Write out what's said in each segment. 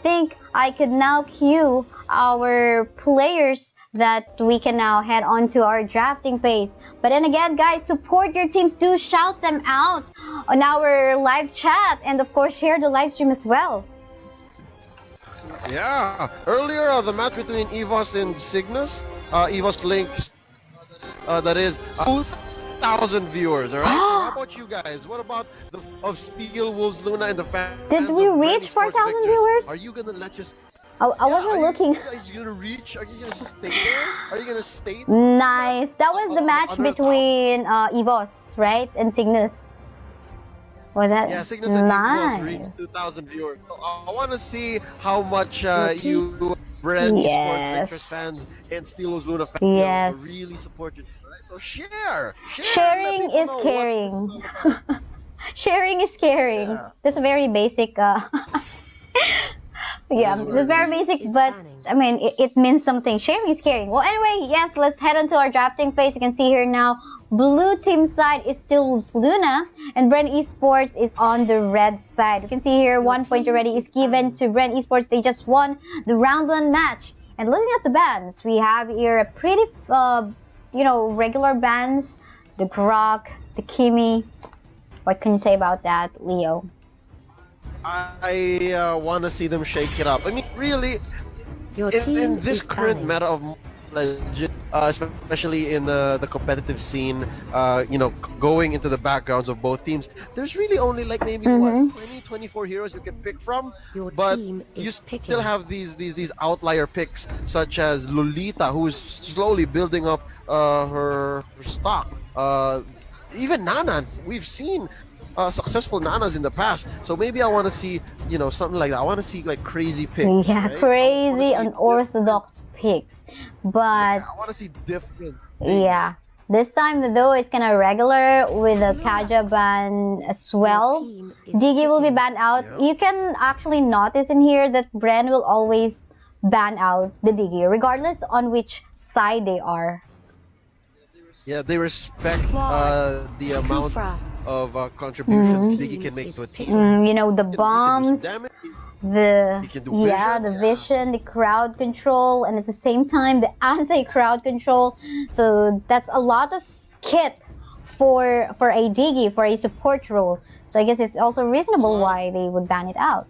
think I could now cue our players that we can now head on to our drafting phase. But then again, guys, support your teams. Do shout them out on our live chat, and of course share the live stream as well. Yeah, earlier the match between EVOS and Cygnus, EVOS links, that is 2,000 viewers. All right. So how about you guys? What about the of Steelwolves, Luna, and the fans? Did we reach 4,000 viewers? Are you gonna let just? I wasn't looking. Are you gonna reach? Are you gonna stay there? Are you gonna stay? Nice. That was the match between EVOS, right, and Cygnus. Was that? Yeah, Cygnus and EVOS reached 2,000 viewers. So, I want to see how much you, Bren Esports Victress fans and Steelwolves Luna fans really support you. Right? So share. Sharing is caring. Sharing is caring. Yeah. That's a very basic. Yeah, it's very basic, but I mean, it means something. Sharing is caring. Well, anyway, yes, let's head on to our drafting phase. You can see here now, blue team side is still Luna, and Bren Esports is on the red side. You can see here, 1 point already is given to Bren Esports. They just won the round 1 match. And looking at the bans, we have here a pretty, regular bans. The Grok, the Kimi. What can you say about that, Leo? I want to see them shake it up. I mean, really, in this current meta of Legend, especially in the competitive scene, going into the backgrounds of both teams, there's really only like maybe 24 heroes you can pick from. But you still have these outlier picks, such as Lolita, who is slowly building up her stock. Even Nana, we've seen successful Nanas in the past, so maybe I want to see, something like that. I want to see like crazy picks. Yeah, right? Crazy unorthodox picks, but I want to see different things. Yeah, this time though it's kind of regular with the Kaja ban as well. Diggy will be banned out. Yeah. You can actually notice in here that Bren will always ban out the Diggy, regardless on which side they are. Yeah, they respect the amount of contributions Diggy can make to a team. The bombs, the vision, the crowd control, and at the same time the anti-crowd control. So that's a lot of kit for a Diggy, for a support role. So I guess it's also reasonable why they would ban it out.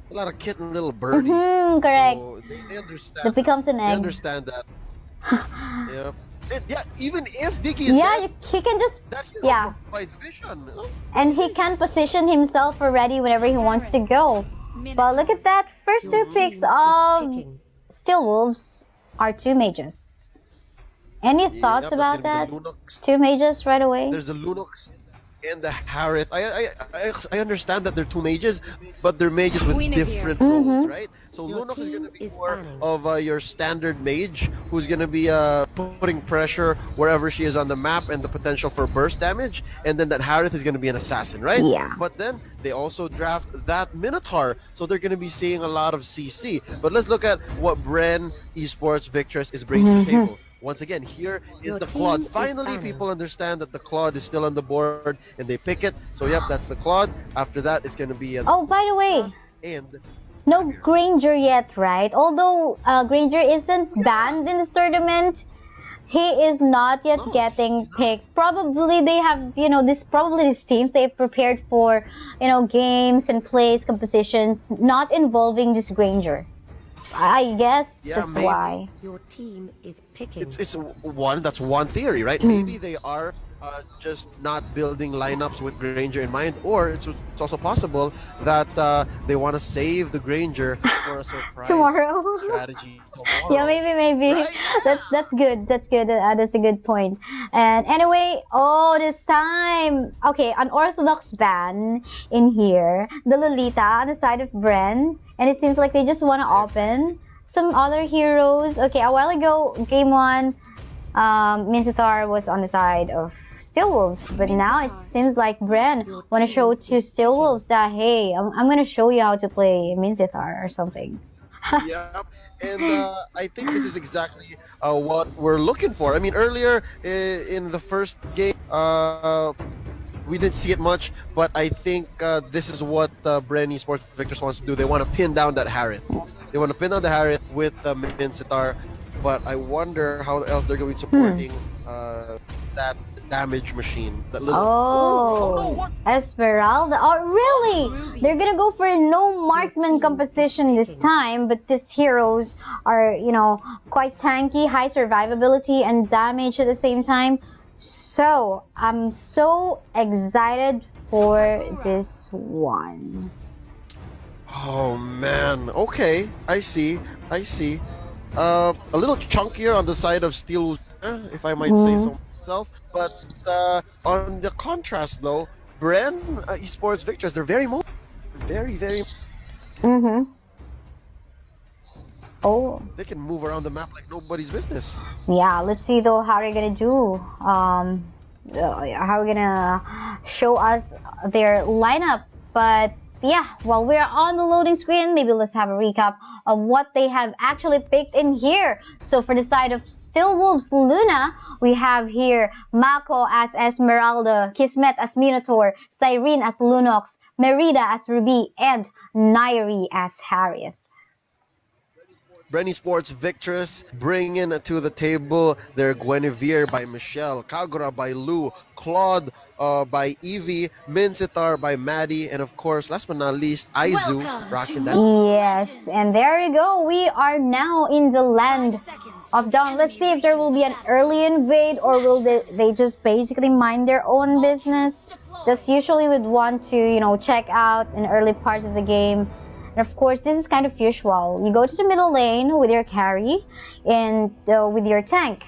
A lot of kit and little birdie. Correct. So they understand. It becomes an egg. They understand that. Yeah. Yeah, even if Diggy is dead, he can just provides vision. And he can position himself already whenever he wants to go. But look at that, first 2 picks of Steelwolves are 2 mages. Any thoughts about that? 2 mages right away? There's a Lunox and the Harith. I understand that they're 2 mages, but they're mages with different roles, right? So Lunox is going to be more of your standard mage, who's going to be putting pressure wherever she is on the map and the potential for burst damage. And then that Harith is going to be an assassin, right? Yeah. But then they also draft that Minotaur, so they're going to be seeing a lot of CC. But let's look at what Bren Esports Victress is bringing to the table. Once again, here is the Claude. Finally, people understand that the Claude is still on the board, and they pick it. So, yep, that's the Claude. After that, it's going to be... Oh, by the way, and no Granger yet, right? Although Granger isn't banned in this tournament, he is not yet getting picked. Probably they have, these teams, they've prepared for, games and plays, compositions, not involving this Granger. I guess that's why. Your team is picking. That's one theory, right? Maybe they are just not building lineups with Granger in mind, or it's also possible that they want to save the Granger for a surprise strategy tomorrow. Yeah, maybe. Right? That's good. That's good. That's a good point. And anyway, this time, okay, unorthodox ban in here. The Lolita on the side of Bren. And it seems like they just want to open some other heroes. Okay, a while ago, game 1, Minzathar was on the side of Steelwolves. But now it seems like Bren want to show to Steelwolves that, hey, I'm going to show you how to play Minzathar or something. Yeah, and I think this is exactly what we're looking for. I mean, earlier in the first game, we didn't see it much, but I think this is what Bren Esports Victress wants to do. They want to pin down that Harith. They want to pin down the Harith with Min Sitar, but I wonder how else they're going to be supporting that damage machine. That little. Oh, Esmeralda. Oh, really? They're gonna go for no marksman composition this time, but these heroes are, you know, quite tanky, high survivability and damage at the same time. So, I'm so excited for this one. Oh man. Okay, I see. I see. A little chunkier on the side of Steel, if I might say so myself. But on the contrast, though, Bren Esports Victress, they're very mobile. Very. Oh. They can move around the map like nobody's business. Yeah, let's see though how they're gonna do. How are gonna show us their lineup. But yeah, while we're on the loading screen, maybe let's have a recap of what they have actually picked in here. So for the side of Steelwolves Luna, we have here Mako as Esmeralda, Kismet as Minotaur, Cyrene as Lunox, Merida as Ruby, and Nairi as Harriet. Bren Esports Victress bringing to the table their Guinevere by Michelle, Kagura by Lou, Claude by Evie, Minsitar by Maddie, and of course, last but not least, Aizu rocking that. Yes, and there you go. We are now in the land of Dawn. Let's see if there will be an early invade or will they just basically mind their own business. Just usually would want to, you know, check out in early parts of the game. And of course, this is kind of usual. You go to the middle lane with your carry and with your tank.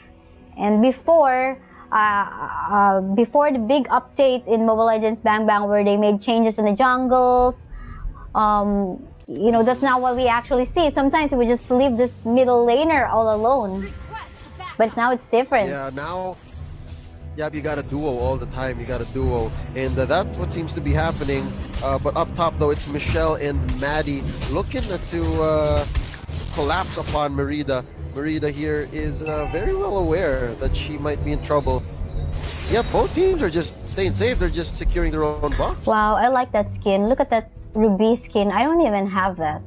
And before the big update in Mobile Legends Bang Bang, where they made changes in the jungles, you know, that's not what we actually see. Sometimes we just leave this middle laner all alone. But now it's different. Yeah, now. Yeah, you got a duo all the time. You got a duo, and that's what seems to be happening. But up top, though, it's Michelle and Maddie looking to collapse upon Merida. Merida here is very well aware that she might be in trouble. Yeah, both teams are just staying safe. They're just securing their own buff. Wow, I like that skin. Look at that Ruby skin. I don't even have that.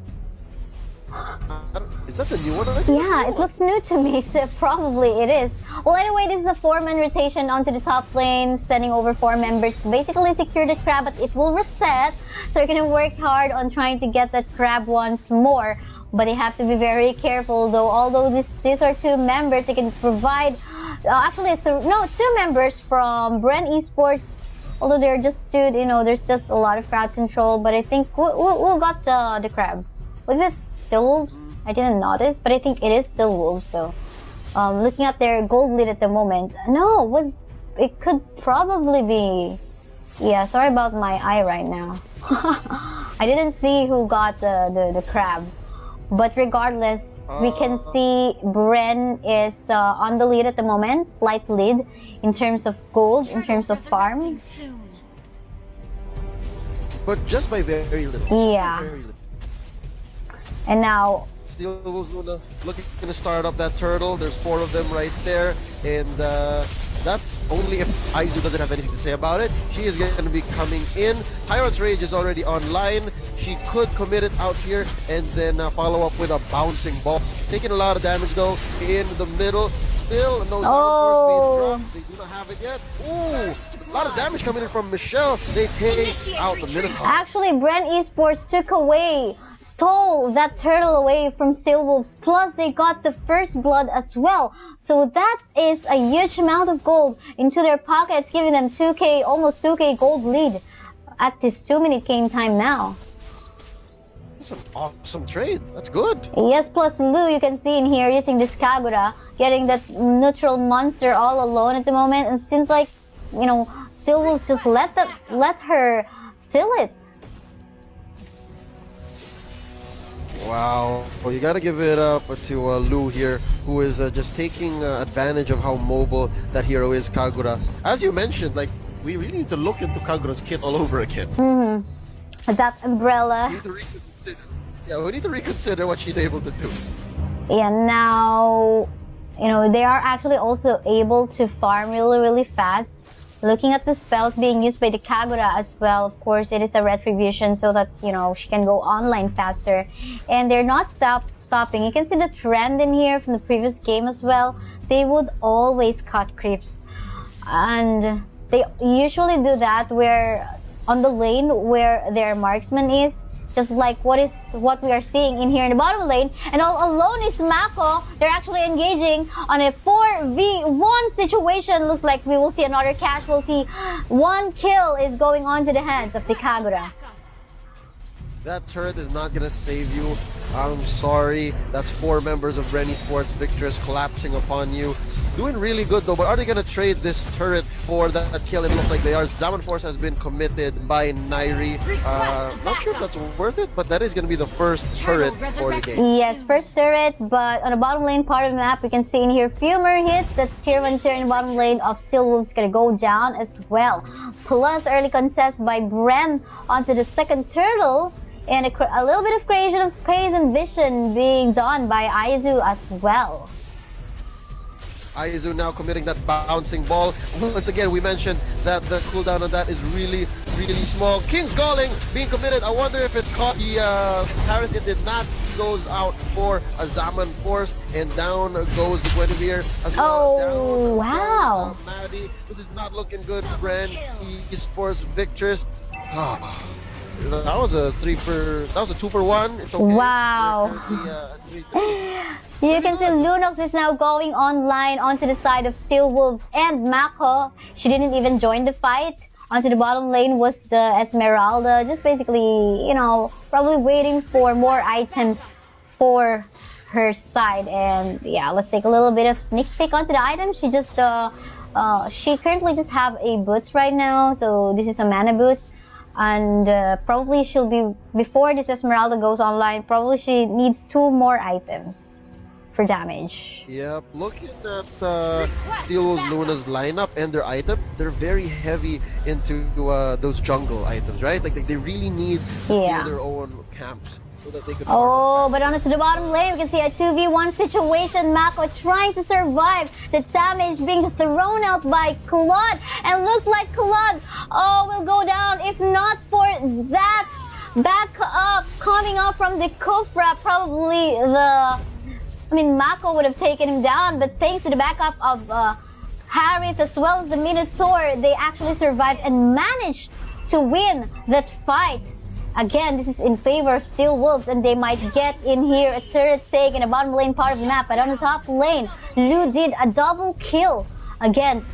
Is that the new one? Yeah, it looks new to me, so probably it is. Well, anyway, this is a 4-man rotation onto the top lane, sending over 4 members to basically secure the crab, but it will reset. So they're gonna work hard on trying to get that crab once more. But they have to be very careful, though. Although these are 2 members, they can provide actually 2 members from Bren Esports. Although they're just 2, you know, there's just a lot of crowd control. But I think who got the crab? Was it Steelwolves? I didn't notice, but I think it is Steelwolves though. Looking at their gold lead at the moment. No, it could probably be. Yeah, sorry about my eye right now. I didn't see who got the crab. But regardless, we can see Bren is on the lead at the moment, slight lead in terms of gold, in terms of farm. But just by very little. Yeah. Very little. And now Steelwolves looking to start up that turtle. There's 4 of them right there, and that's only if Aizu doesn't have anything to say about it. She is going to be coming in. Tyrant's Rage is already online. She could commit it out here and then follow up with a bouncing ball. Taking a lot of damage though in the middle. Still no being dropped. They do not have it yet. Ooh, a lot of damage coming in from Michelle. They take out the Minotaur. Actually, Bren Esports stole that turtle away from Steelwolves, plus they got the first blood as well. So that is a huge amount of gold into their pockets, giving them 2k, almost 2k gold lead at this 2-minute game time now. That's an awesome trade. That's good. Yes, plus Lou, you can see in here using this Kagura, getting that neutral monster all alone at the moment. And it seems like, you know, Steelwolves just let her steal it. Wow. Well, you got to give it up to Lou here, who is just taking advantage of how mobile that hero is, Kagura. As you mentioned, like, we really need to look into Kagura's kit all over again. That umbrella. We need to reconsider. Yeah, we need to reconsider what she's able to do. Yeah, now, you know, they are actually also able to farm really, really fast. Looking at the spells being used by the Kagura as well, of course, it is a retribution so that, you know, she can go online faster. And they're not stopping. You can see the trend in here from the previous game as well. They would always cut creeps. And they usually do that where on the lane where their marksman is, just like what we are seeing in here in the bottom lane. And all alone is Mako. They're actually engaging on a 4v1 situation. Looks like we will see another casualty. One kill is going on to the hands of the Kagura. That turret is not gonna save you. I'm sorry. That's 4 members of Bren Esports Victress collapsing upon you. Doing really good though, but are they gonna trade this turret for that kill? It looks like they are. Zaman Force has been committed by Nairi. Not sure if that's worth it, but that is gonna be the first turret for the game. Yes, first turret, but on the bottom lane part of the map, we can see in here few more hits. That tier 1 tier in the bottom lane of Steelwolves gonna go down as well. Plus early contest by Bren onto the second turtle. And a little bit of creation of space and vision being done by Aizu as well. Aizu now committing that bouncing ball. Once again, we mentioned that the cooldown on that is really, really small. King's Calling being committed. I wonder if it caught the Parrot. It did not. Goes out for a Zaman Force, and down goes the Guinevere as well. Oh, wow. Maddie. This is not looking good. Bren Esports Victress. That was a 2 for 1. It's okay. Wow. You can see Lunox is now going online onto the side of Steelwolves and Mako. She didn't even join the fight. Onto the bottom lane was the Esmeralda, just basically, you know, probably waiting for more items for her side. And yeah, let's take a little bit of sneak peek onto the items. She just she currently just have a boots right now, so this is a mana boots. And probably she'll be, before this Esmeralda goes online, probably she needs 2 more items for damage. Yep, looking at Steelwolves Luna's lineup and their item, they're very heavy into those jungle items, right? Like they really need their own camps. So that they could but on to the bottom lane, we can see a 2v1 situation. Mako trying to survive the damage being thrown out by Claude. And looks like Claude, will go down. If not for that back up coming up from the Kufra, probably Mako would have taken him down. But thanks to the backup of Harith as well as the Minotaur, they actually survived and managed to win that fight. Again, this is in favor of Steelwolves, and they might get in here a turret take in the bottom lane part of the map. But on the top lane, Lu did a double kill against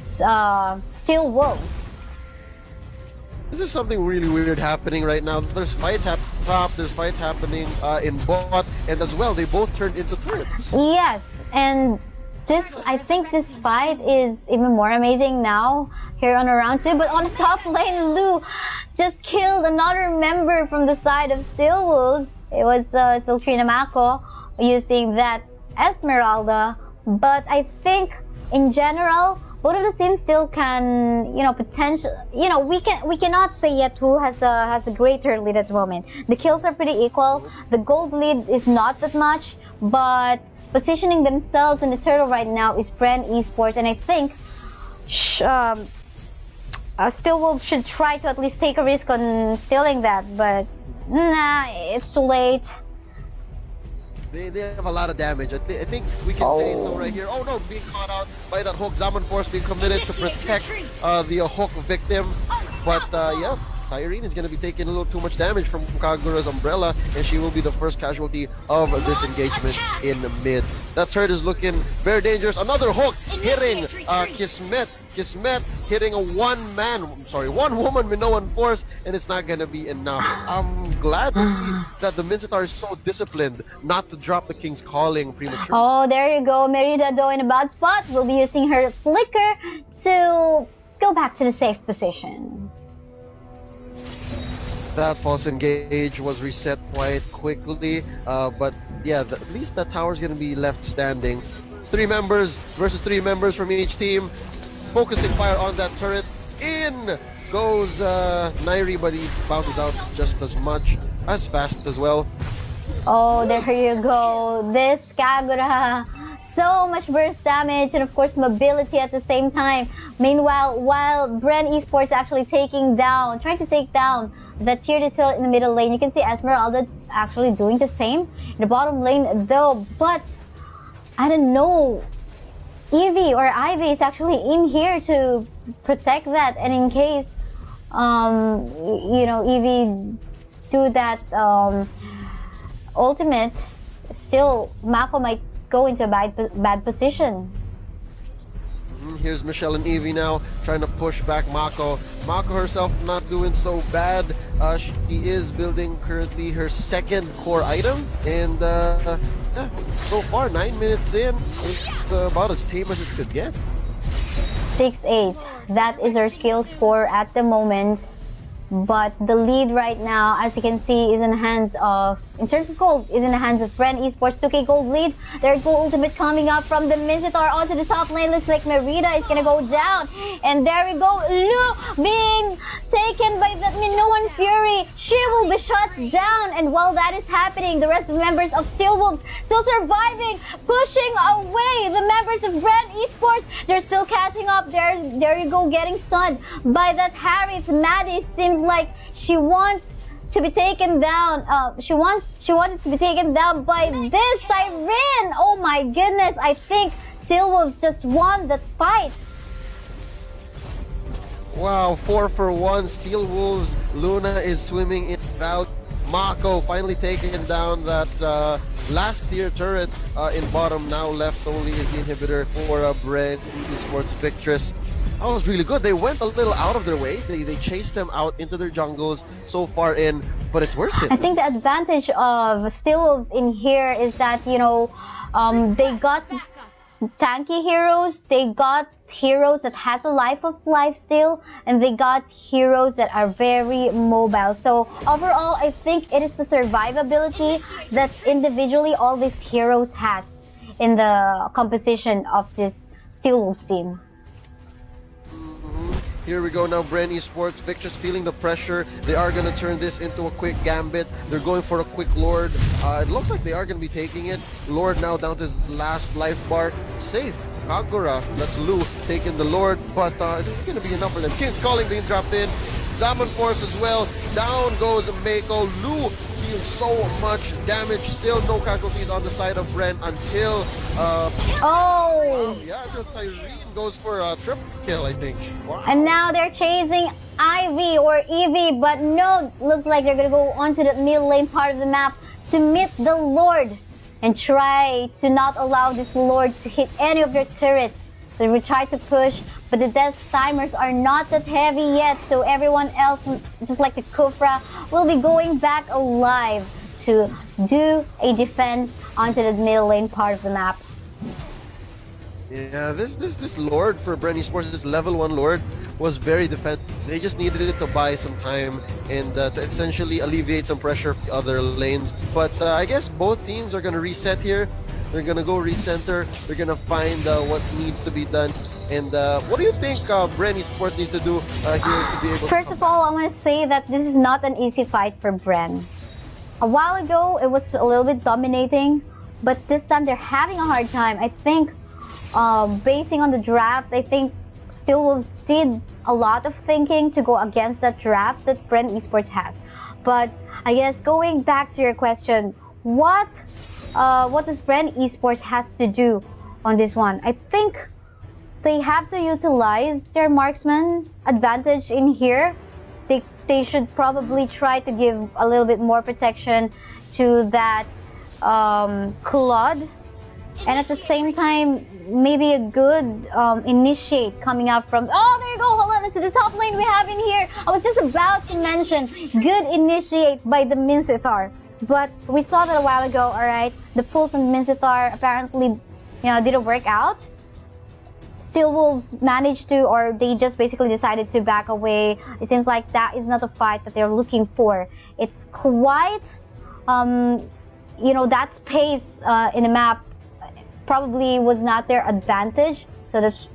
Steelwolves. This is something really weird happening right now. There's fights top, there's fights happening in bot, and as well, they both turned into turrets. Yes, and I think this fight is even more amazing now here on round 2. But on the top lane, Lu just killed another member from the side of Steelwolves. It was Siltrina Mako using that Esmeralda. But I think in general, both of the teams still can, we cannot say yet who has a greater lead at the moment. The kills are pretty equal. The gold lead is not that much, but positioning themselves in the turtle right now is Bren Esports, and I think Steelwolves should try to at least take a risk on stealing that, but nah, it's too late. They have a lot of damage. I think we can say so right here. Oh no, being caught out by that hook. Zaman Force being committed to protect the hook victim. But yeah, Cyrene is going to be taking a little too much damage from Kagura's umbrella, and she will be the first casualty of this engagement in the mid. That turret is looking very dangerous. Another hook hitting Kismet. Kismet hitting a one woman Minoan force, and it's not going to be enough. I'm glad to see that the Mincetar is so disciplined not to drop the King's Calling prematurely. Oh, there you go. Merida, though, in a bad spot, will be using her flicker to go back to the safe position. That false engage was reset quite quickly, but yeah, at least that tower is going to be left standing. 3 members versus 3 members from each team. Focusing fire on that turret. In goes Nairi, but he bounces out just as fast as well. Oh, there you go. This Kagura so much burst damage and of course mobility at the same time. Meanwhile, while Bren Esports actually trying to take down the tier 2 in the middle lane, you can see Esmeralda's actually doing the same in the bottom lane though, but I don't know, Eevee or Ivy is actually in here to protect that, and in case Eevee do that ultimate, still Mako might go into a bad position. Here's Michelle and Eevee now trying to push back Mako. Mako herself not doing so bad. She is building currently her second core item, and yeah, so far 9 minutes in, it's about as tame as it could get. 6-8. That is her skill score at the moment. But the lead right now, as you can see, is in the hands of, in terms of gold, is in the hands of Bren Esports. 2K gold lead. Their gold ultimate coming up from the Mizzitar onto the top lane. Looks like Merida is gonna go down. And there we go. Lu being taken by the Minoan Fury. She will be shut down. And while that is happening, the rest of the members of Steelwolves still surviving, pushing away the members of Bren Esports. They're still catching up. There you go, getting stunned by that Harris. Maddie seems like she wants to be taken down. She wanted to be taken down by this Siren. Oh my goodness! I think Steelwolves just won that fight. Wow, 4 for 1. Steelwolves. Luna is swimming in out. Mako finally taking down that last tier turret in bottom. Now left only is the inhibitor for Bren Esports Victress. That was really good. They went a little out of their way. They chased them out into their jungles so far in, but it's worth it. I think the advantage of Steelwolves in here is that, they got tanky heroes, they got heroes that has a life of life still, and they got heroes that are very mobile. So overall, I think it is the survivability that individually all these heroes has in the composition of this Steelwolves team. Here we go now, Bren Esports Victress feeling the pressure. They are going to turn this into a quick gambit. They're going for a quick Lord. It looks like they are going to be taking it. Lord now down to his last life bar. Safe. Kagura, that's Lu taking the Lord, but is it going to be enough for them? King's Calling being dropped in. Zaman Force as well. Down goes Mako. Lu deals so much damage. Still no casualties on the side of Bren until yeah, the Siren goes for a triple kill, I think. Wow. And now they're chasing Ivy or Eevee, but no, looks like they're gonna go onto the middle lane part of the map to meet the Lord and try to not allow this Lord to hit any of their turrets. So we try to push, but the death timers are not that heavy yet, so everyone else, just like the Kufra, will be going back alive to do a defense onto the middle lane part of the map. Yeah, this Lord for Bren Esports, this level 1 Lord, was very defensive. They just needed it to buy some time and to essentially alleviate some pressure from the other lanes. But I guess both teams are going to reset here. They're going to go recenter. They're going to find what needs to be done. And what do you think Bren Esports needs to do here to be able to... First of all, I want to say that this is not an easy fight for Bren. A while ago, it was a little bit dominating, but this time they're having a hard time. I think basing on the draft, I think Steelwolves did a lot of thinking to go against that draft that Bren Esports has. But I guess going back to your question, what does Bren Esports has to do on this one? I think they have to utilize their marksman advantage in here. They should probably try to give a little bit more protection to that Claude. And at the same time, maybe a good initiate coming up from... Oh, there you go. Hold on. It's the top lane we have in here. I was just about to mention good initiate by the Minzithar. But we saw that a while ago, all right? The pull from Minzithar apparently, didn't work out. Steelwolves managed to, or they just basically decided to back away. It seems like that is not a fight that they're looking for. It's quite, that space in the map probably was not their advantage. So that's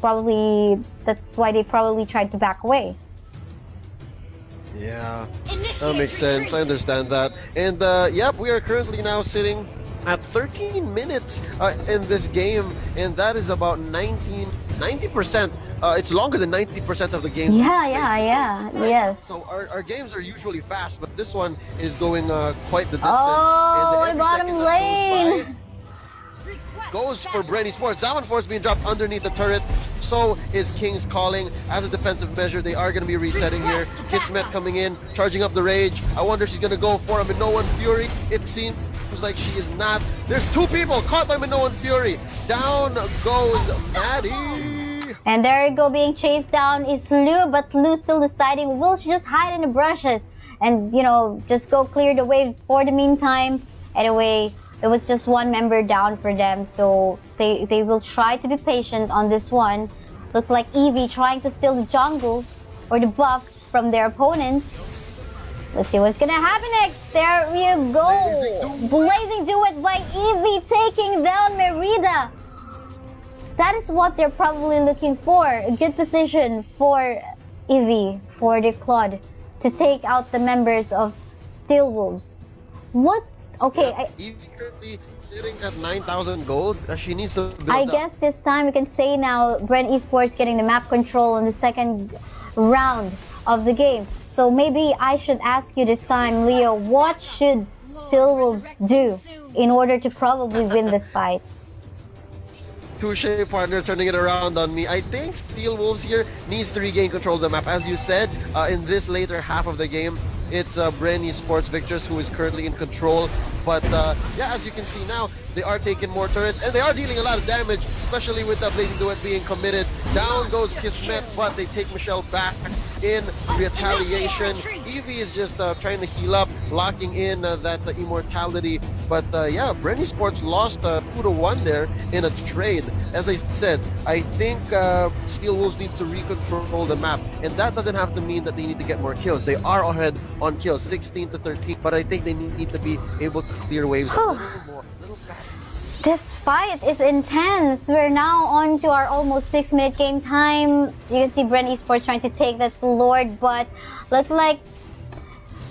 why they probably tried to back away. Yeah, that makes sense. I understand that. And yep, we are currently now sitting at 13 minutes in this game, and that is about 90%. It's longer than 90% of the game. Yeah, yes. So our games are usually fast, but this one is going quite the distance. Oh, and bottom lane! Goes for Bren Esports. Zaman Force being dropped underneath the turret. So is King's Calling. As a defensive measure, they are going to be resetting here. Kismet coming in, charging up the rage. I wonder if she's going to go for a Minoan Fury. It seems like she is not. There's two people caught by Minoan Fury. Down goes Maddie. And there you go, being chased down is Lu, but Lu's still deciding, will she just hide in the brushes and, you know, just go clear the way for the meantime? Anyway, it was just one member down for them, so they will try to be patient on this one. Looks like Eevee trying to steal the jungle or the buff from their opponents. Let's see what's gonna happen next. There you go. Blazing Duet by Eevee taking down Merida. That is what they're probably looking for. A good position for Eevee, for the Claude, to take out the members of Steelwolves. What? Okay. Eevee currently sitting at 9,000 gold. She needs to build I up. guess this time we can say now Bren Esports getting the map control in the second round of the game. So maybe I should ask you this time, Leo, what should Steelwolves do in order to probably win this fight? Touche partner turning it around on me. I think Steelwolves here needs to regain control of the map. As you said, in this later half of the game, it's Bren Esports Victress who is currently in control. But yeah, as you can see now, they are taking more turrets and they are dealing a lot of damage, especially with the Blazing Duet being committed. Down goes Kismet, but they take Michelle back in retaliation. Eevee is just trying to heal up, locking in that immortality. But yeah, Bren Esports lost 2-1 there in a trade. As I said, I think Steelwolves need to recontrol the map, and that doesn't have to mean that they need to get more kills. They are ahead on kills, 16 to 13, but I think they need to be able to clear waves a little more, a little faster. This fight is intense. We're now on to our almost 6-minute game time. You can see Bren Esports trying to take that Lord, but looks like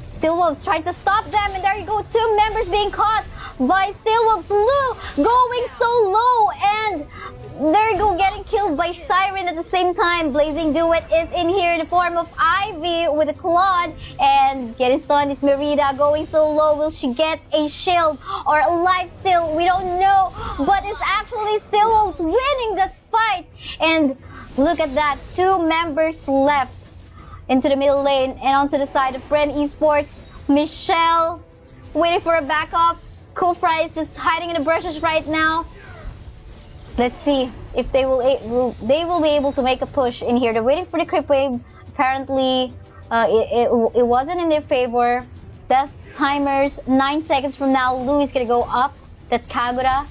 Steelwolves trying to stop them, and there you go, 2 members being caught by Steelwolves. Lu going so low, and there you go, getting killed by Siren at the same time. Blazing Duet is in here in the form of Ivy with a Claude, and getting stunned is Merida going so low. Will she get a shield or a life steal? We don't know, but it's actually Steelwolves winning that fight. And look at that, 2 members left into the middle lane, and onto the side of Bren Esports, Michelle waiting for a backup. Kufra is just hiding in the brushes right now. Let's see if they will be able to make a push in here. They're waiting for the creep wave. Apparently, it wasn't in their favor. Death timers, 9 seconds from now. Lu is gonna go up that Kagura,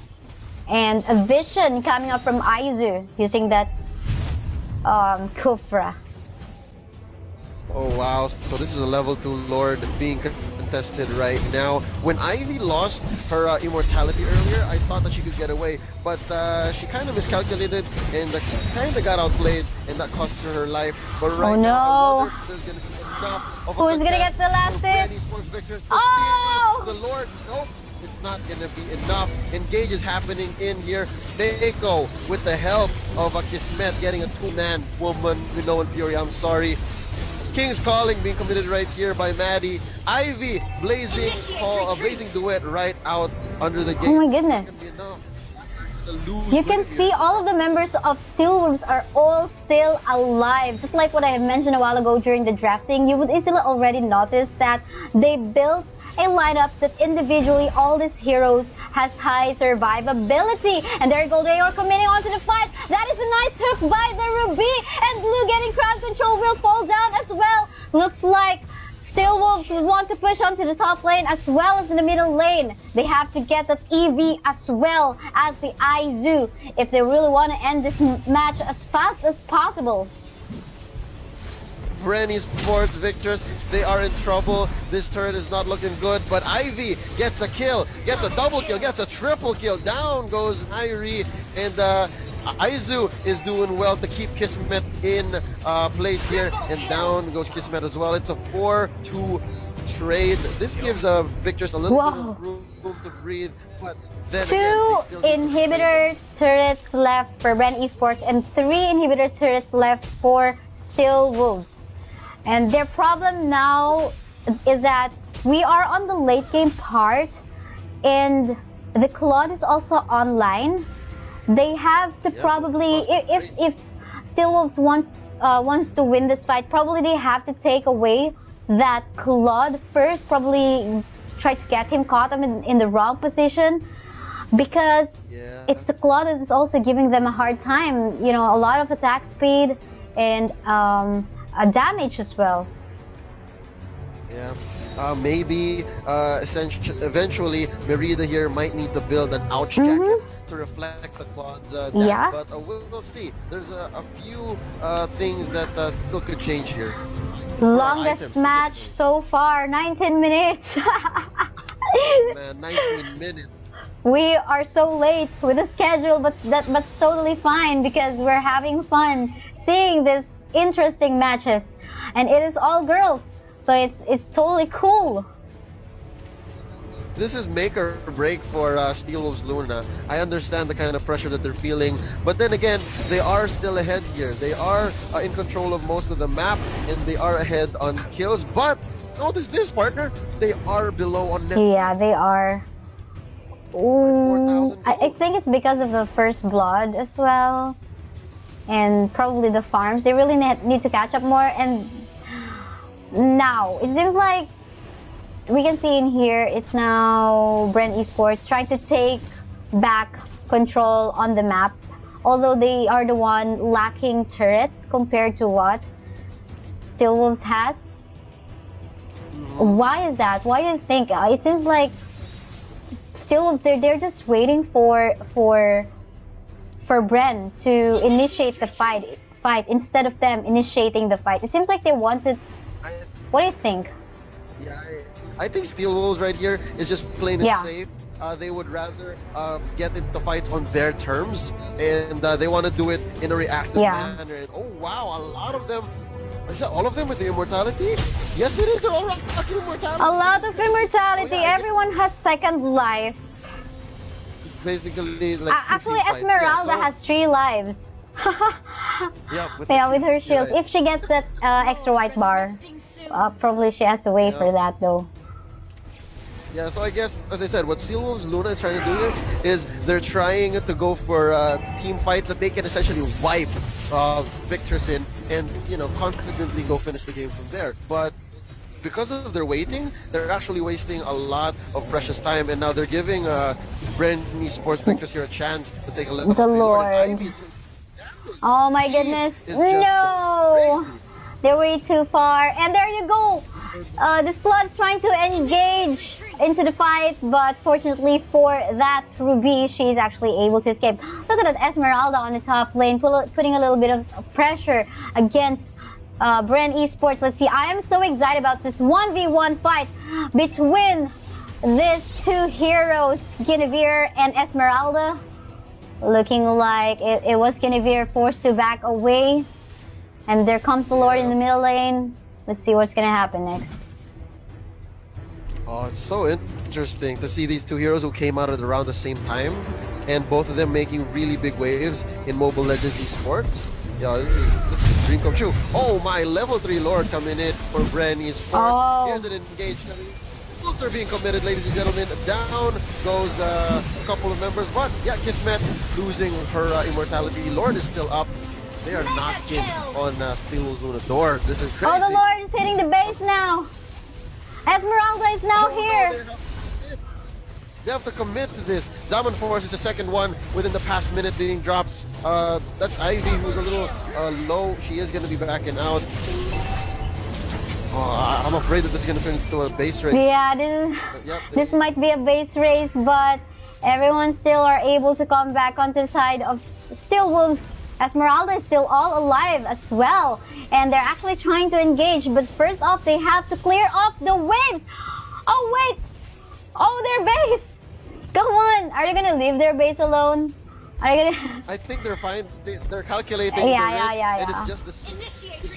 and a vision coming up from Aizu using that Kufra. Oh wow, so this is a level 2 Lord being contested right now. When Ivy lost her immortality earlier, I thought that she could get away, but she kind of miscalculated and kind of got outplayed, and that cost her life. But right now, I wonder if there's going to be enough of a Who's going to get the last hit? Oh! The Lord, nope. It's not going to be enough. Engage is happening in here. Meiko, with the help of a Kismet, getting a 2-man woman with no Fury. I'm sorry. King's Calling being committed right here by Maddie. Ivy blazing duet right out under the gate. Oh my goodness. You can see all of the members of Steelwolves are all still alive. Just like what I have mentioned a while ago during the drafting, you would easily already notice that they built a lineup that individually all these heroes has high survivability. And there you go, they are committing onto the fight. That is a nice hook by the Ruby, and Blue getting crowd control will fall down as well. Looks like Steelwolves would want to push onto the top lane as well as in the middle lane. They have to get that EV as well as the Aizu if they really want to end this match as fast as possible. Bren Esports Victress, they are in trouble. This turret is not looking good, but Ivy gets a kill, gets a double kill, gets a triple kill. Down goes Nairi, and Aizu is doing well to keep Kismet in place here, and down goes Kismet as well. It's a 4-2 trade. This gives Victress a little bit of room to breathe, but then again, they still need to inhibitor turrets left for Bren Esports and 3 inhibitor turrets left for Steelwolves. And their problem now is that we are on the late game part, and the Claude is also online. They have to probably, if Steelwolves wants to win this fight, probably they have to take away that Claude first, probably try to get him caught in the wrong position, because it's the Claude that is also giving them a hard time. You know, a lot of attack speed and damage as well. Yeah. Maybe eventually Merida here might need to build an ouch jacket to reflect the Claude's damage, but we'll see. There's a few things that still could change here. Longest match so far, 19 minutes. Man, 19 minutes. We are so late with the schedule, but that's totally fine because we're having fun seeing these interesting matches, and it is all girls. So it's totally cool. This is make or break for Steelwolves Luna. I understand the kind of pressure that they're feeling, but then again, they are still ahead here. They are in control of most of the map, and they are ahead on kills. But notice this, partner. They are below on net. Yeah, they are. Ooh, I think it's because of the first blood as well, and probably the farms. They really need to catch up more. And now it seems like we can see in here it's now Bren Esports trying to take back control on the map, although they are the one lacking turrets compared to what Steelwolves has. Why is that? Why do you think? It seems like Steelwolves, they're just waiting for Bren to initiate the fight instead of them initiating the fight. It seems like they wanted. What do you think? Yeah, I think Steelwolves right here is just playing it safe. They would rather get into the fight on their terms, and they want to do it in a reactive manner. And, oh wow, a lot of them. Is that all of them with the immortality? Yes, it is. They're all rocking immortality. A lot of immortality. Everyone has second life. Basically, like actually, Esmeralda has 3 lives. with her shields. If she gets that extra white bar, probably she has to wait for that though. Yeah, so I guess, as I said, what Steelwolves Luna is trying to do here is they're trying to go for team fights that they can essentially wipe Victress in and, you know, confidently go finish the game from there. But because of their waiting, they're actually wasting a lot of precious time, and now they're giving Bren Esports Victress here a chance to take a look. The Lord. Oh my goodness. No! They're way too far. And there you go. The squad's trying to engage into the fight, but fortunately for that Ruby, she's actually able to escape. Look at that Esmeralda on the top lane, putting a little bit of pressure against Bren Esports. Let's see. I am so excited about this 1v1 fight between these 2 heroes, Guinevere and Esmeralda. Looking like it was Guinevere forced to back away. And there comes the Lord in the middle lane. Let's see what's gonna happen next. Oh, it's so interesting to see these 2 heroes who came out around the same time, and both of them making really big waves in Mobile Legends esports. Yeah, this is a dream come true. Oh my, level 3 Lord coming in for Bren Esports. Oh. Here's an engagement. Ultra being committed, ladies and gentlemen. Down goes a couple of members, but yeah, Kismet losing her immortality. Lord is still up. They are knocking on Steelwolves Luna door. This is crazy. Oh, the Lord is hitting the base now. Esmeralda is now here. They have to commit to this. Zaman Force is the second one within the past minute being dropped. That's Ivy, who's a little low. She is going to be backing out. Oh, I'm afraid that this is going to turn into a base race. Yeah, this might be a base race, but everyone still are able to come back onto the side of Steelwolves. Esmeralda is still all alive as well, and they're actually trying to engage, but first off, they have to clear up the waves. Oh, wait. Oh, their base. Come on. Are they going to leave their base alone? Are you gonna? I think they're fine. They're calculating the risk, and it's just the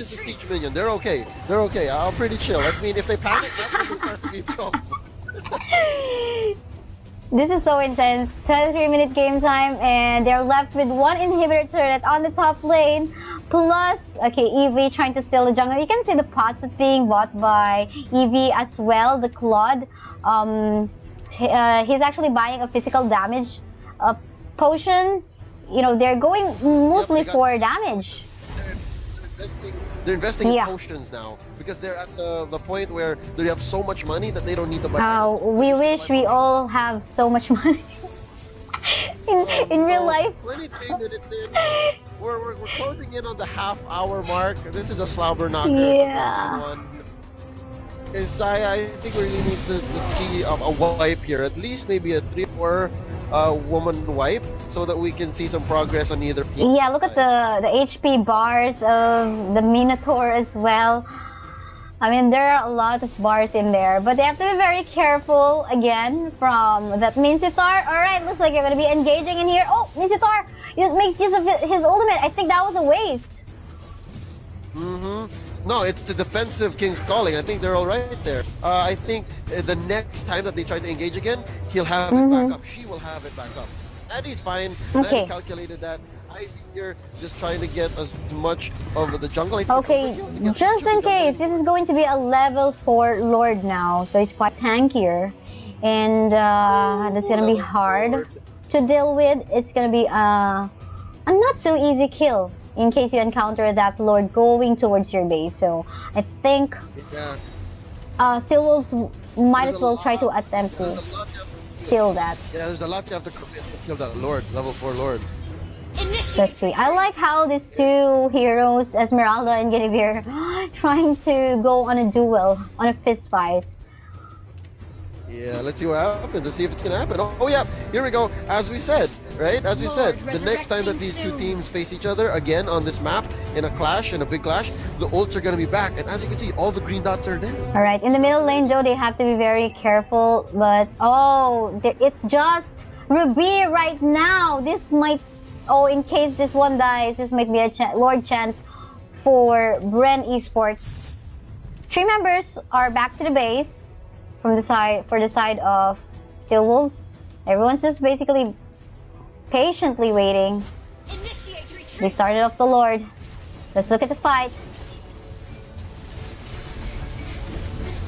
siege minion. They're okay. They're okay. I'm pretty chill. I mean, if they panic, that's when they start to be in trouble. This is so intense. 23-minute game time, and they're left with one inhibitor turret on the top lane. Plus, okay, EV trying to steal the jungle. You can see the pots that's being bought by EV as well. The Claude, he's actually buying a physical damage potion. You know, they're going mostly for damage. They're investing in potions now because they're at the point where they have so much money that they don't need to buy. We wish we all have so much money in real life. 23 minutes in, we're closing in on the half-hour mark. This is a slobber knocker. Yeah. I think we really need to see a wipe here. At least maybe a 3-4 woman wipe so that we can see some progress on either team. Yeah, look at the HP bars of the Minotaur as well. I mean, there are a lot of bars in there, but they have to be very careful again from that Mincetar. Alright, looks like you're going to be engaging in here. Oh, Mincetar makes use of his ultimate. I think that was a waste. No, it's a defensive King's Calling. I think they're all right there. I think the next time that they try to engage again, he'll have it back up. She will have it back up. Maddie's fine. Okay. Maddie calculated that. I here just trying to get as much of the jungle. Okay, just in case, this is going to be a level 4 Lord now, so he's quite tankier. And that's going to be hard to deal with. It's going to be a not so easy kill in case you encounter that Lord going towards your base. So I think Steelwolves might as well try to attempt to steal that. Yeah, there's a lot you have to commit to kill that Lord, level 4 Lord. Let's see. I like how these two heroes, Esmeralda and Guinevere, trying to go on a duel, on a fist fight. Yeah, let's see what happens. Let's see if it's gonna happen. Oh yeah, here we go. As we said, right? As we said, the next time that these two teams face each other again on this map in a clash, in a big clash, the ults are gonna be back. And as you can see, all the green dots are there. All right, in the middle lane, Joe, they have to be very careful. But it's just Ruby right now. This might. Oh, in case this one dies, this might be a Lord chance for Bren Esports. 3 members are back to the base for the side of Steelwolves. Everyone's just basically patiently waiting. They started off the Lord. Let's look at the fight.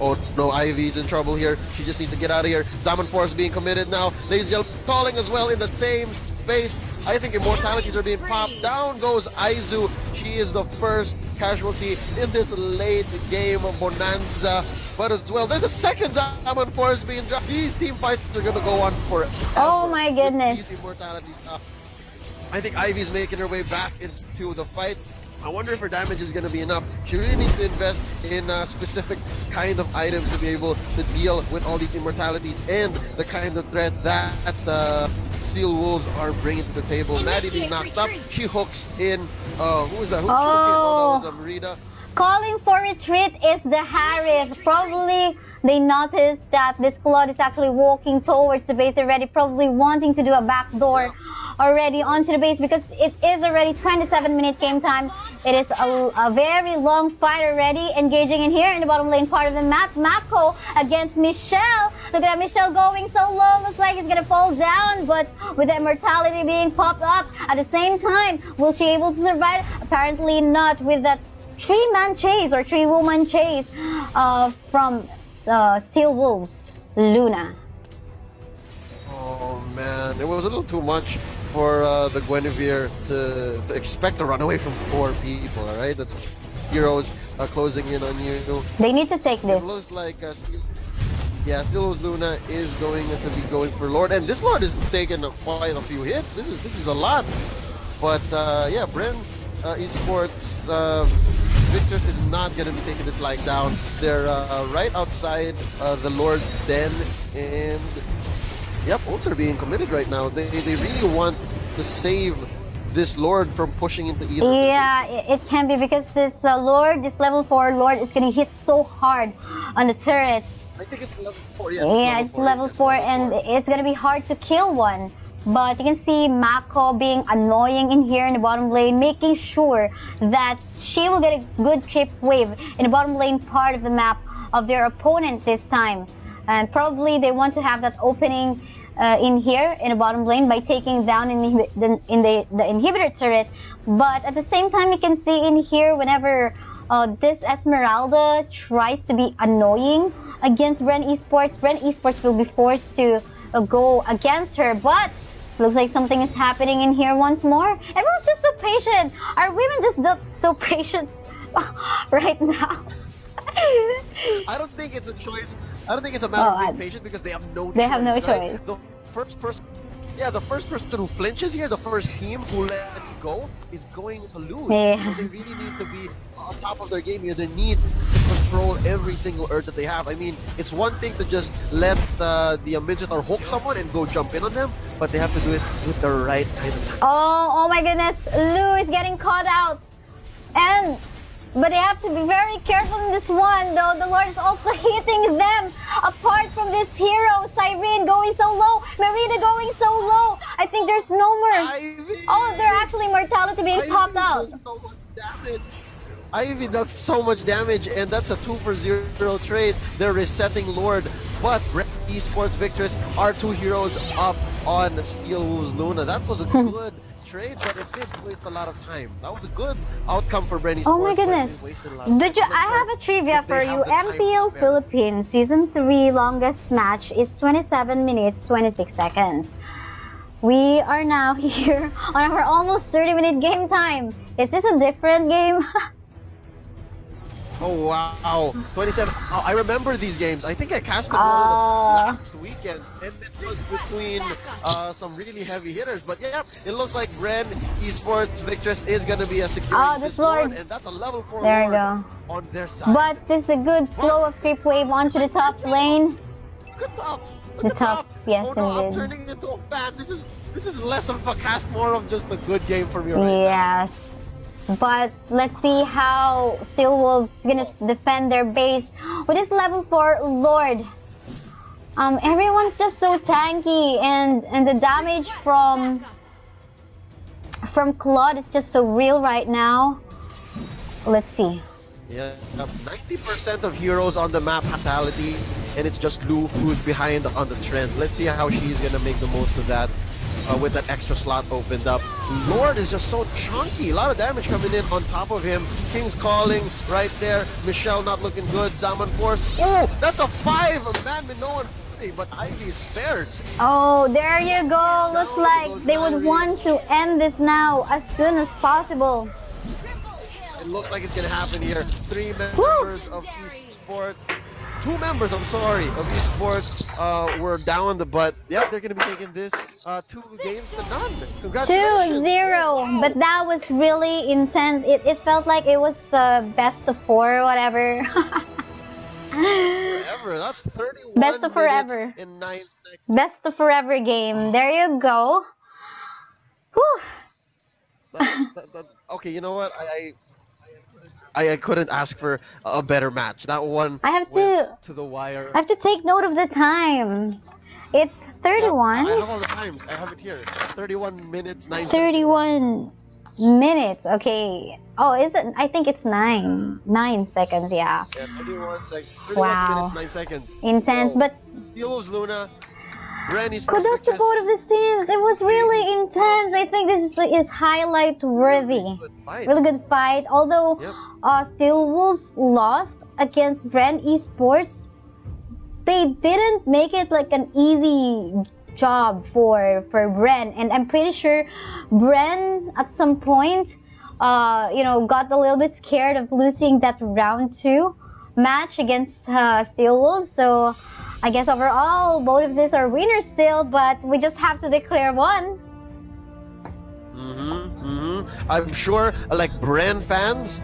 Oh no, Ivy's in trouble here. She just needs to get out of here. Zaman Force being committed now. Lazy calling as well in the same space. I think immortalities are being popped. Down goes Aizu. She is the first casualty in this late game of Bonanza. But as well, there's a second Zaman Force being dropped. These team fights are going to go on forever. Oh my goodness. These immortalities. I think Ivy's making her way back into the fight. I wonder if her damage is going to be enough. She really needs to invest in a specific kind of items to be able to deal with all these immortalities and the kind of threat that Steelwolves are bringing to the table. Maddie being knocked up. She hooks in. Who is that? Who that was Rita. Calling for retreat is the Harith. Probably they noticed that this Claude is actually walking towards the base already, probably wanting to do a backdoor already onto the base because it is already 27-minute game time. It is a very long fight already, engaging in here in the bottom lane part of the map. Mako against Michelle. Look at that, Michelle going so low. Looks like he's gonna fall down, but with the immortality being popped up at the same time, will she able to survive? Apparently not, with that 3-man chase or 3-woman chase from Steelwolves, Luna. Oh man, it was a little too much for the Guinevere to expect to run away from 4 people, alright? That's heroes closing in on you. They need to take this. It looks like Steelwolves Luna is going to be going for Lord, and this Lord is taking quite a few hits. This is a lot. But yeah, Bren Esports Victress is not going to be taking this line down. They're right outside the Lord's den, and yep, ults are being committed right now. They really want to save this Lord from pushing into either. Yeah, it can be because this Lord, this level 4 Lord, is going to hit so hard on the turrets. I think it's level 4, yes. Yeah, it's level 4, and it's going to be hard to kill one But you can see Mako being annoying in here in the bottom lane, making sure that she will get a good creep wave in the bottom lane part of the map of their opponent this time. And probably they want to have that opening in here in the bottom lane by taking down the inhibitor turret. But at the same time, you can see in here whenever this Esmeralda tries to be annoying against Bren Esports will be forced to go against her. But looks like something is happening in here once more. Everyone's just so patient. Are women just so patient right now? I don't think it's a choice. I don't think it's a matter of being patient because they have no choice. They have no right? choice. The first person who flinches here, the first team who lets go, is going to lose. Yeah. So they really need to be on top of their game here. They need to control every single urge that they have. I mean, it's one thing to just let the midget or hook someone and go jump in on them, but they have to do it with the right kind of... Oh my goodness, Lou is getting caught out. But they have to be very careful in this one, though. The Lord is also hitting them. Apart from this hero, Cyrene going so low, Marina going so low. I think there's no more. Ivy! Oh, they're actually mortality being popped out. So much damage. Ivy does so much damage, and that's a 2-for-0 trade. They're resetting Lord, but Bren Esports Victress are 2 heroes up on Steelwolves Luna. That was a good trade, but it did waste a lot of time. That was a good outcome for Bren Esports. Oh my goodness. I have a trivia for you. MPL Philippines Season 3 longest match is 27 minutes, 26 seconds. We are now here on our almost 30-minute game time. Is this a different game? Oh wow, 27. Oh, I remember these games. I think I cast them all last weekend, and it was between some really heavy hitters. But yeah, it looks like Bren Esports Victress is gonna be a securing this Lord, and that's a level 4 there you Lord go. on their side. But this is a good flow of creep wave onto the top lane. Good top. The top, yes, oh no, I'm indeed. turning into a fan. This is less of a cast, more of just a good game for me right now. Yes. But let's see how Steelwolves is gonna defend their base with this level 4 Lord. Everyone's just so tanky, and the damage from Claude is just so real right now. Let's see. Yeah, 90% of heroes on the map fatality, and it's just Lou who's behind on the trend. Let's see how she's gonna make the most of that. With that extra slot opened up. Lord is just so chunky. A lot of damage coming in on top of him. King's calling right there. Michelle not looking good. Zaman Force. Oh, that's a 5 man with no one. But Ivy is spared. Oh, there you go. Looks like they would want to end this now as soon as possible. It looks like it's gonna happen here. 3 members of esports. 2 members, I'm sorry, of esports were down, but yeah, they're gonna be taking this 2 games to none. Congratulations. 2-0, but that was really intense. It felt like it was best of 4 or whatever. Forever. That's 31 best of forever. In 9 seconds. Best of forever game. There you go. Whew. Okay, you know what? I couldn't ask for a better match. That one went to the wire. I have to take note of the time. It's 31. I have all the times. I have it here. 31 minutes, 9 seconds. 31 minutes. Okay. Oh, is it? I think it's 9. 9 seconds, yeah. Yeah, 31 seconds. 31 Wow. minutes, 9 seconds. Intense, So, but Steelwolves Luna, Bren Esports kudos to Victress. both of these teams. It was really intense. I think this is highlight worthy. Really good fight. Although Steelwolves lost against Bren Esports, they didn't make it like an easy job for Bren, and I'm pretty sure Bren at some point got a little bit scared of losing that round 2 match against Steelwolves. So I guess overall both of these are winners still, but we just have to declare one. I'm sure, like Bren fans,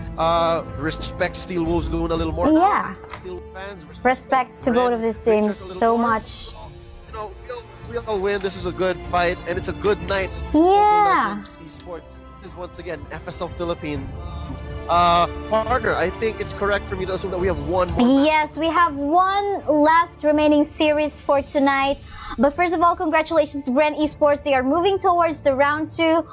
respect Steelwolves Luna a little more. Yeah. Steel fans Respect to both of these teams so much. You know, we all win. This is a good fight, and it's a good night. Yeah. Esports is once again FSL Philippines. Partner, I think it's correct for me to assume that we have one more. Yes, we have one last remaining series for tonight. But first of all, congratulations to Bren Esports. They are moving towards the round 2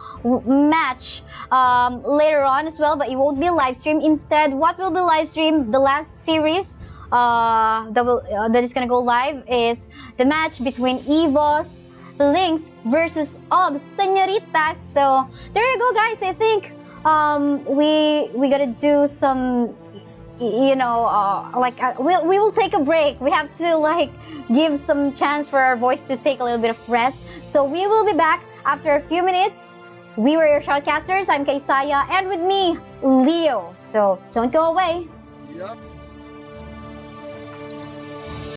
match later on as well, but it won't be live stream. Instead, what will be live stream, the last series that is going to go live is the match between EVOS Lynx versus OBS Señoritas. So there you go, guys. I think we gotta do some, we will take a break. We have to like give some chance for our voice to take a little bit of rest. So we will be back after a few minutes. We were your shoutcasters. I'm Kaysaya, and with me, Leo. So don't go away. Yep.